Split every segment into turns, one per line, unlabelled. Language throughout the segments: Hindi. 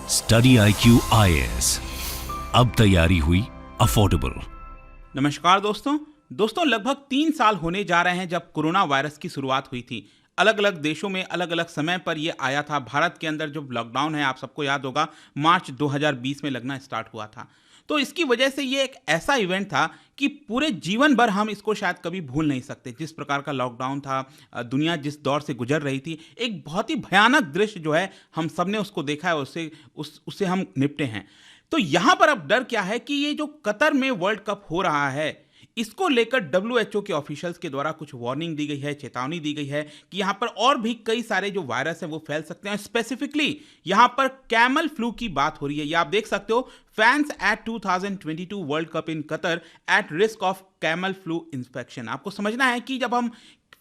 स्टडी IQ IAS, अब तैयारी हुई अफोर्डेबल।
नमस्कार दोस्तों लगभग 3 साल होने जा रहे हैं जब कोरोना वायरस की शुरुआत हुई थी। अलग अलग देशों में अलग अलग समय पर यह आया था। भारत के अंदर जो लॉकडाउन है, आप सबको याद होगा, मार्च 2020 में लगना स्टार्ट हुआ था। तो इसकी वजह से ये एक ऐसा इवेंट था कि पूरे जीवन भर हम इसको शायद कभी भूल नहीं सकते। जिस प्रकार का लॉकडाउन था, दुनिया जिस दौर से गुजर रही थी, एक बहुत ही भयानक दृश्य जो है हम सब ने उसको देखा है, उससे हम निपटे हैं। तो यहां पर अब डर क्या है कि ये जो कतर में वर्ल्ड कप हो रहा है, इसको लेकर WHO के ऑफिशियल्स के द्वारा कुछ वार्निंग दी गई है, चेतावनी दी गई है कि यहां पर और भी कई सारे जो वायरस हैं वो फैल सकते हैं। स्पेसिफिकली यहां पर कैमल फ्लू की बात हो रही है। ये आप देख सकते हो, fans at 2022 world cup in Qatar at risk of camel flu infection. आपको समझना है कि जब हम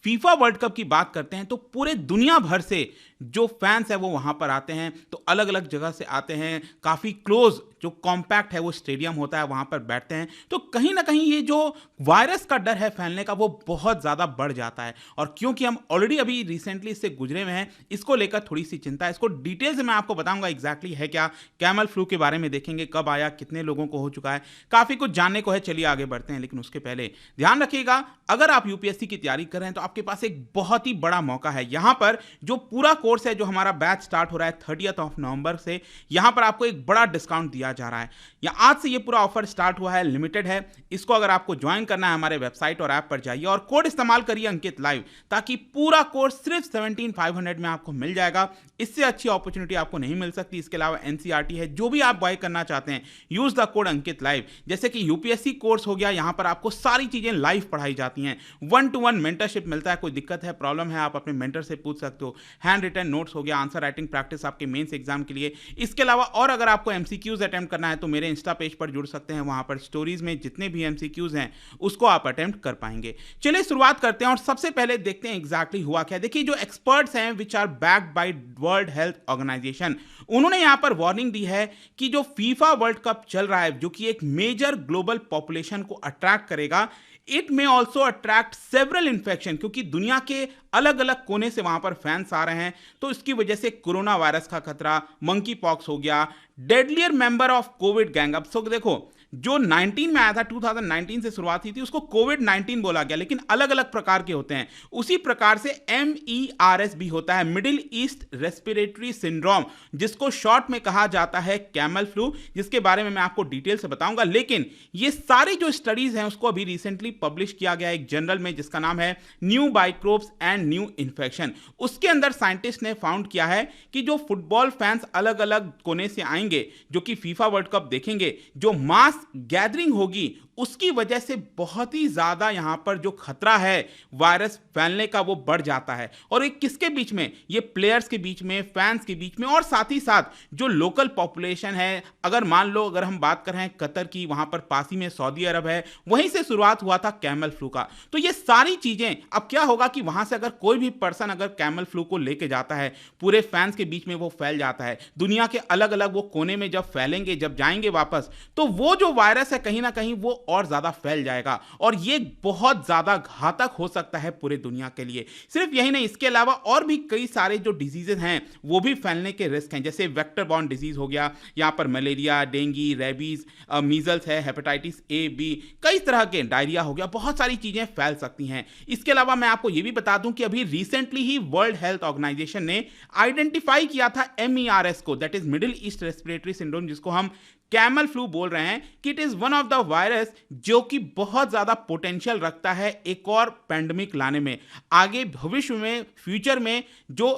फीफा वर्ल्ड कप की बात करते हैं तो पूरे दुनिया भर से जो फैंस है वो वहां पर आते हैं, तो अलग अलग जगह से आते हैं, काफी क्लोज जो कॉम्पैक्ट है वो स्टेडियम होता है, वहां पर बैठते हैं। तो कहीं ना कहीं ये जो वायरस का डर है फैलने का वो बहुत ज्यादा बढ़ जाता है। और क्योंकि हम ऑलरेडी अभी रिसेंटली इससे गुजरे हुए हैं, इसको लेकर थोड़ी सी चिंता है। इसको डिटेल से मैं आपको बताऊंगा एग्जैक्टली है क्या। कैमल फ्लू के बारे में देखेंगे, कब आया, कितने लोगों को हो चुका है, काफी कुछ जानने को है। चलिए आगे बढ़ते हैं, लेकिन उसके पहले ध्यान रखिएगा, अगर आप यूपीएससी की तैयारी कर रहे हैं तो आपके पास एक बहुत ही बड़ा मौका है। यहां पर जो पूरा कोर्स है, जो हमारा बैच स्टार्ट हो रहा है 30 नवंबर से, यहां पर आपको एक बड़ा डिस्काउंट दिया जा रहा है। या आज से ये पूरा ऑफर स्टार्ट हुआ है, लिमिटेड है। इसको अगर आपको ज्वाइन करना है, हमारे वेबसाइट और ऐप पर जाइए और कोड इस्तेमाल करिए अंकित लाइव, ताकि पूरा कोर्स सिर्फ 17,500 में आपको मिल जाएगा। इससे अच्छी अपॉर्चुनिटी आपको नहीं मिल सकती। इसके अलावा NCERT है, जो भी आप बाय करना चाहते हैं, use the code Ankit live. जैसे कि यूपीएससी कोर्स हो गया, यहां पर आपको सारी चीजें लाइव पढ़ाई जाती हैं, 1-to-1 मेंटरशिप मिलता है। कोई दिक्कत है, प्रॉब्लम है, आप अपने मेंटर से पूछ सकते हो। हैंड रिटन नोट्स हो गया, आंसर राइटिंग प्रैक्टिस आपके मेंस एग्जाम के लिए। इसके अलावा और अगर आपको MCQs अटेम्प्ट करना है तो मेरे इंस्टा पेज पर जुड़ सकते हैं। वहां पर स्टोरीज में जितने भी MCQs हैं उसको आप अटेम्प्ट कर पाएंगे। चलिए शुरुआत करते हैं और सबसे पहले देखते हैं एग्जैक्टली हुआ क्या। देखिए, जो एक्सपर्ट्स हैं which are backed by world health organisation, उन्होंने यहां पर वार्निंग दी है कि जो फीफा वर्ल्ड कप चल रहा है, जो कि एक मेजर ग्लोबल पॉपुलेशन को अट्रैक्ट करेगा, it may also attract several infection, क्योंकि दुनिया के अलग अलग कोने से वहां पर फैंस आ रहे हैं। तो इसकी वजह से कोरोना वायरस का खतरा, मंकी पॉक्स हो गया, deadlier member of Covid gang. अब सो देखो, जो 19 में आया था, 2019 से शुरुआत हुई थी, उसको कोविड-19 बोला गया, लेकिन अलग अलग प्रकार के होते हैं। उसी प्रकार से MERS भी होता है, मिडिल ईस्ट रेस्पिरेटरी सिंड्रोम, जिसको शॉर्ट में कहा जाता है कैमल फ्लू, जिसके बारे में मैं आपको डिटेल से बताऊंगा। लेकिन ये सारी जो स्टडीज हैं उसको अभी रिसेंटली पब्लिश किया गया एक जर्नल में, जिसका नाम है new microbes and new infection. उसके अंदर साइंटिस्ट ने फाउंड किया है कि जो फुटबॉल फैंस अलग अलग कोने से आएंगे, जो कि फीफा वर्ल्ड कप देखेंगे, जो मास गैदरिंग होगी, उसकी वजह से बहुत ही ज्यादा यहां पर जो खतरा है वायरस फैलने का वो बढ़ जाता है। और ये किसके बीच में? ये प्लेयर्स के बीच में, फैंस के बीच में, और साथ ही साथ जो लोकल पॉपुलेशन है। अगर मान लो, अगर हम बात कर रहे हैं कतर की, वहां पर पास ही में सऊदी अरब है, वहीं से शुरुआत हुआ था कैमल फ्लू का। तो ये सारी चीजें, अब क्या होगा कि वहां से अगर कोई भी पर्सन अगर कैमल फ्लू को लेके जाता है, पूरे फैंस के बीच में वो फैल जाता है। दुनिया के अलग अलग वो कोने में जब फैलेंगे, जब जाएंगे वापस, तो वो जो वायरस है कहीं ना कहीं वो और ज्यादा फैल जाएगा, और ये बहुत ज्यादा घातक हो सकता है पूरे दुनिया के लिए। सिर्फ यही नहीं, इसके अलावा और भी कई सारे जो डिजीजेस हैं वो भी फैलने के रिस्क हैं। जैसे वेक्टर बॉर्न डिजीज हो गया, यहां पर मलेरिया, डेंगू, रेबीज, मीजल्स है, हेपेटाइटिस A-B, कई तरह के, डायरिया हो गया, बहुत सारी चीजें फैल सकती हैं। इसके अलावा मैं आपको यह भी बता दूं कि अभी रिसेंटली ही वर्ल्ड हेल्थ ऑर्गेनाइजेशन ने आइडेंटिफाई किया था MERS को, that is middle east respiratory syndrome, जिसको हम कैमल फ्लू बोल रहे हैं, कि it is one of the virus जो कि बहुत ज्यादा पोटेंशियल रखता है एक और पैंडेमिक लाने में। आगे भविष्य में, फ्यूचर में जो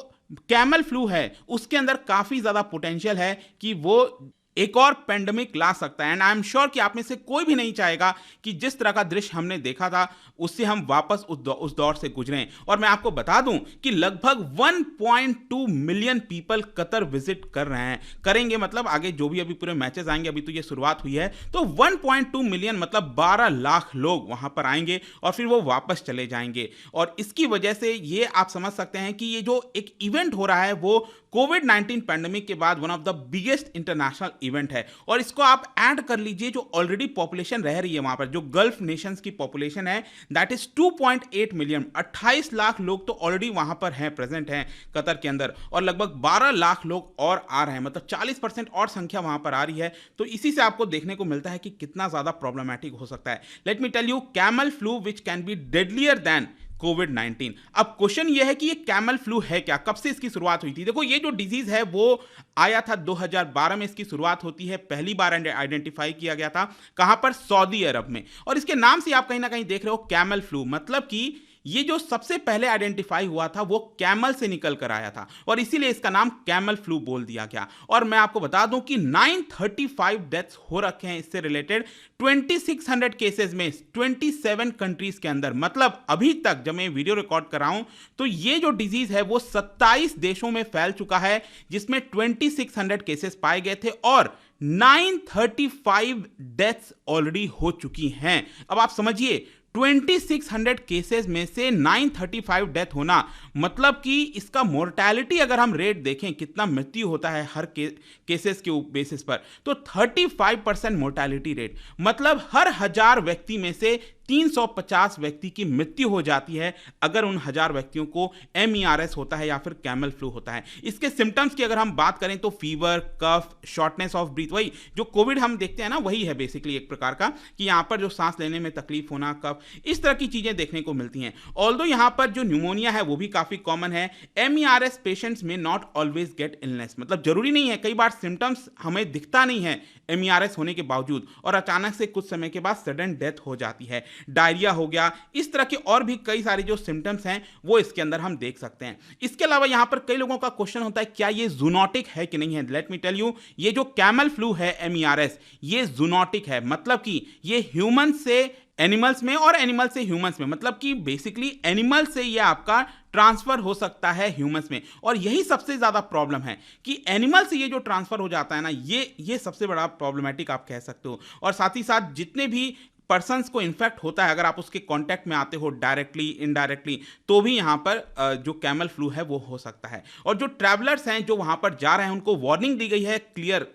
कैमल फ्लू है उसके अंदर काफी ज्यादा पोटेंशियल है कि वो एक और पैंडेमिक ला सकता है। एंड आई एम श्योर कि आप में से कोई भी नहीं चाहेगा कि जिस तरह का दृश्य हमने देखा था उससे हम वापस उस दौर से गुजरें। और मैं आपको बता दूं कि लगभग 1.2 मिलियन पीपल कतर विजिट कर रहे हैं, करेंगे, मतलब आगे जो भी अभी पूरे मैचेस आएंगे, अभी तो ये शुरुआत हुई है, तो 1.2 मिलियन मतलब 12 लाख लोग वहां पर आएंगे और फिर वो वापस चले जाएंगे। और इसकी वजह से ये आप समझ सकते हैं कि ये जो एक इवेंट हो रहा है वो कोविड-19 पैंडेमिक के बाद one of the biggest international event है। और इसको आप ऐड कर लीजिए जो ऑलरेडी पॉपुलेशन रह रही है वहां पर, जो गल्फ नेशंस की पॉपुलेशन है दैट इज 2.8 मिलियन, 28 लाख लोग तो ऑलरेडी वहां पर हैं, प्रेजेंट हैं कतर के अंदर, और लगभग 12 लाख लोग और आ रहे हैं, मतलब 40% और संख्या वहां पर आ रही है। तो इसी से आपको देखने को मिलता है कि कितना ज्यादा प्रॉब्लमैटिक हो सकता है। Let me tell you, camel flu which can be deadlier than कोविड-19। अब क्वेश्चन ये है कि ये कैमल फ्लू है क्या, कब से इसकी शुरुआत हुई थी? देखो, ये जो डिजीज है वो आया था 2012 में, इसकी शुरुआत होती है, पहली बार आइडेंटिफाई किया गया था कहां पर, सऊदी अरब में। और इसके नाम से आप कहीं ना कहीं देख रहे हो कैमल फ्लू, मतलब कि ये जो सबसे पहले आइडेंटिफाई हुआ था वो कैमल से निकल कर आया था और इसीलिए इसका नाम कैमल फ्लू बोल दिया गया। और मैं आपको बता दूं कि 935 डेथ्स हो रखे हैं इससे रिलेटेड 2600 केसेस में 27 कंट्रीज के अंदर। मतलब अभी तक जब मैं वीडियो रिकॉर्ड कर रहा हूं तो ये जो डिजीज है वो 27 देशों में फैल चुका है, जिसमें 2600 केसेस पाए गए थे और 935 डेथ्स ऑलरेडी हो चुकी हैं। अब आप समझिए, 2600 केसेस में से 935 डेथ होना, मतलब कि इसका मोर्टैलिटी अगर हम रेट देखें कितना मृत्यु होता है हर केसेस के बेसिस पर, तो 35% मोर्टैलिटी रेट, मतलब हर 1000 व्यक्ति में से 350 व्यक्ति की मृत्यु हो जाती है अगर उन 1000 व्यक्तियों को MERS होता है या फिर कैमल फ्लू होता है। इसके सिम्टम्स की अगर हम बात करें तो fever, cough, shortness of breath, वही जो कोविड हम देखते हैं ना, वही है बेसिकली एक प्रकार का, कि यहां पर जो सांस लेने में तकलीफ होना, कफ, इस तरह की चीजें देखने को मिलती हैं। ऑल्दो यहां पर जो न्यूमोनिया है वो भी काफी कॉमन है। MERS पेशेंट्स में नॉट ऑलवेज गेट इलनेस, मतलब जरूरी नहीं है, कई बार सिम्टम्स हमें दिखता नहीं है MERS होने के बावजूद और अचानक से कुछ समय के बाद सडन डेथ हो जाती है। डायरिया हो गया, इस तरह के और भी कई सारे जो सिम्टम्स हैं वो इसके अंदर हम देख सकते हैं। इसके अलावा यहां पर कई लोगों का क्वेश्चन होता है क्या ये जूनोटिक है कि नहीं है। लेट मी टेल यू, ये जो कैमल फ्लू है MERS, ये जूनोटिक है, मतलब कि ये ह्यूमन से एनिमल्स में और एनिमल से ह्यूमंस में, मतलब कि बेसिकली एनिमल से ये आपका ट्रांसफर हो सकता है ह्यूमंस में। और यही सबसे ज्यादा प्रॉब्लम है कि एनिमल से ये जो ट्रांसफर हो जाता है ना, ये सबसे बड़ा प्रॉब्लमेटिक आप कह सकते हो। और साथ ही साथ जितने भी पर्सन्स को इन्फेक्ट होता है, अगर आप उसके कांटेक्ट में आते हो डायरेक्टली इनडायरेक्टली, तो भी यहाँ पर जो कैमल फ्लू है वो हो सकता है। और जो ट्रैवलर्स हैं जो वहाँ पर जा रहे हैं उनको वार्निंग दी गई है क्लियर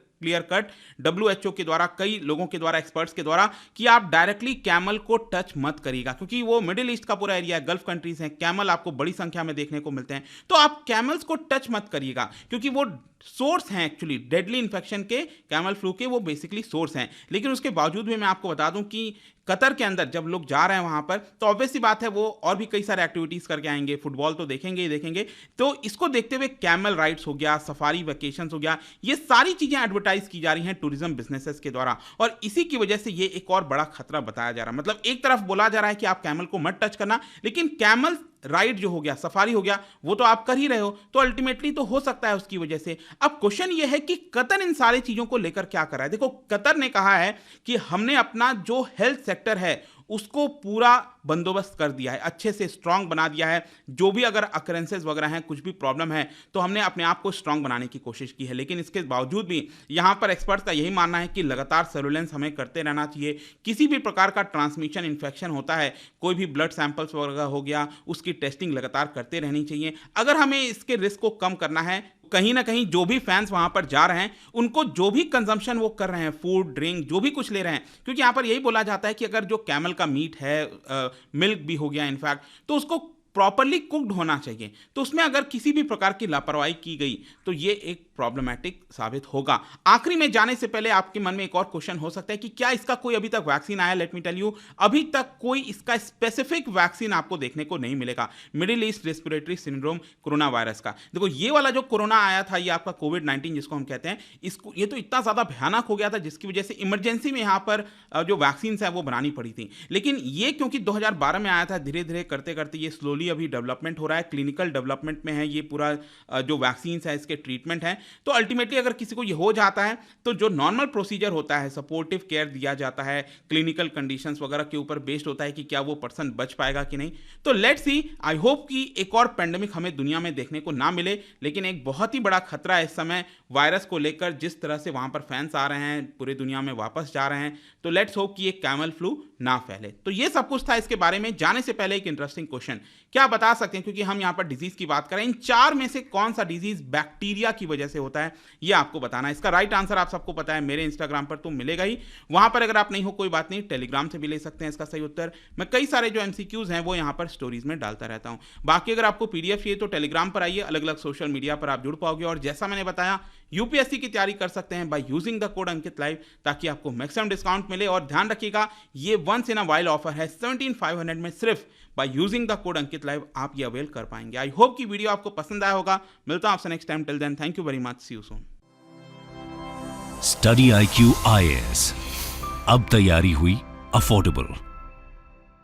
कट WHO के द्वारा, कई लोगों के द्वारा, एक्सपर्ट्स के द्वारा, कि आप डायरेक्टली कैमल को टच मत करिएगा, क्योंकि वो मिडिल ईस्ट का पूरा एरिया है, गल्फ कंट्रीज हैं, कैमल आपको बड़ी संख्या में देखने को मिलते हैं, तो आप कैमल्स को टच मत करिएगा क्योंकि वो सोर्स हैं एक्चुअली डेडली इन्फेक्शन के, कैमल फ्लू के वो बेसिकली सोर्स हैं। लेकिन उसके बावजूद भी मैं आपको बता दूं कि कतर के अंदर जब लोग जा रहे हैं वहां पर, तो ऑब्वियस सी बात है वो और भी कई सारे एक्टिविटीज करके आएंगे, फुटबॉल तो देखेंगे ही देखेंगे। तो इसको देखते हुए कैमल राइड्स हो गया, सफारी वेकेशंस हो गया, ये सारी चीजें एडवर्टाइज की जा रही हैं टूरिज्म बिजनेसेस के द्वारा, और इसी की वजह से ये एक और बड़ा खतरा बताया जा रहा है। मतलब एक तरफ बोला जा रहा है कि आप कैमल को मत टच करना, लेकिन कैमल राइड जो हो गया, सफारी हो गया, वो तो आप कर ही रहे हो, तो अल्टीमेटली तो हो सकता है उसकी वजह से। अब क्वेश्चन ये है कि कतर इन सारी चीजों को लेकर क्या कर रहा है। देखो, कतर ने कहा है कि हमने अपना जो हेल्थ सेक्टर है उसको पूरा बंदोबस्त कर दिया है, अच्छे से स्ट्रांग बना दिया है। जो भी अगर अकरेंसेस वगैरह हैं, कुछ भी प्रॉब्लम है, तो हमने अपने आप को स्ट्रांग बनाने की कोशिश की है। लेकिन इसके बावजूद भी यहां पर एक्सपर्ट्स का यही मानना है कि लगातार सर्विलेंस हमें करते रहना चाहिए। किसी भी प्रकार का ट्रांसमिशन इन्फेक्शन होता है, कोई भी ब्लड सैंपल्स वगैरह हो गया, उसकी टेस्टिंग लगातार करते रहनी चाहिए। अगर हमें इसके रिस्क को कम करना है, कहीं ना कहीं जो भी फैंस वहां पर जा रहे हैं उनको जो भी कंजम्पशन वो कर रहे हैं, फूड, ड्रिंक, जो भी कुछ ले रहे हैं, क्योंकि यहां पर यही बोला जाता है कि अगर जो कैमल का मीट है, मिल्क भी हो गया इनफैक्ट, तो उसको प्रॉपरली कुक्ड होना चाहिए। तो उसमें अगर किसी भी प्रकार की लापरवाही की गई तो ये एक प्रॉब्लमैटिक साबित होगा। आखिरी में जाने से पहले आपके मन में एक और क्वेश्चन हो सकता है कि क्या इसका कोई अभी तक वैक्सीन आया। लेट मी टेल यू, अभी तक कोई इसका स्पेसिफिक वैक्सीन आपको देखने को नहीं मिलेगा। Middle east respiratory syndrome corona virus का, देखो ये वाला जो कोरोना आया था, ये आपका कोविड-19 जिसको हम कहते हैं, इसको ये तो इतना ज्यादा भयानक हो गया था जिसकी वजह से इमरजेंसी में यहाँ पर जो वैक्सीन है वो बनानी पड़ी थी। लेकिन ये क्योंकि 2012 में आया था, धीरे धीरे करते करते ये स्लोली अभी डेवलपमेंट हो रहा है, क्लिनिकल डेवलपमेंट में है ये पूरा जो वैक्सीन है, इसके ट्रीटमेंट है। तो अल्टीमेटली अगर किसी को ये हो जाता है तो जो नॉर्मल प्रोसीजर होता है, सपोर्टिव केयर दिया जाता है, क्लिनिकल कंडीशंस वगैरह के ऊपर बेस्ड होता है कि क्या वो पर्सन बच पाएगा कि नहीं। तो लेट्स सी, आई होप कि एक और पेंडेमिक हमें दुनिया में देखने को ना मिले। लेकिन एक बहुत ही बड़ा खतरा है इस समय वायरस को लेकर, जिस तरह से वहां पर फैंस आ रहे हैं, पूरी दुनिया में वापस जा रहे हैं। तो लेट्स होप कि ये कैमल फ्लू ना फैले। तो ये सब कुछ था इसके बारे में। जाने से पहले एक इंटरेस्टिंग क्वेश्चन, क्या आप बता सकते हैं, क्योंकि हम यहाँ पर डिजीज की बात करें, इन 4 में से कौन सा डिजीज बैक्टीरिया की वजह से होता है, ये आपको बताना है। इसका राइट आंसर आप सबको पता है, मेरे इंस्टाग्राम पर तो मिलेगा ही, वहां पर अगर आप नहीं हो कोई बात नहीं, टेलीग्राम से भी ले सकते हैं इसका सही उत्तर। मैं कई सारे जो एमसीक्यूज हैं वो यहाँ पर स्टोरीज में डालता रहता हूँ। बाकी अगर आपको पीडीएफ चाहिए तो टेलीग्राम पर आइए, अलग अलग सोशल मीडिया पर आप जुड़ पाओगे। और जैसा मैंने बताया, यूपीएससी की तैयारी कर सकते हैं by using the code Ankit live, ताकि आपको मैक्सिमम डिस्काउंट मिले। और ध्यान रखिएगा, ये once in a while offer है, 17,500 में सिर्फ by using the code Ankit live आप ये अवेल कर पाएंगे। आई होप कि वीडियो आपको पसंद आया होगा। मिलता हूं आपसे next time. Till then, thank you very much, see you soon.
Study IQ IAS, अब तैयारी हुई अफोर्डेबल।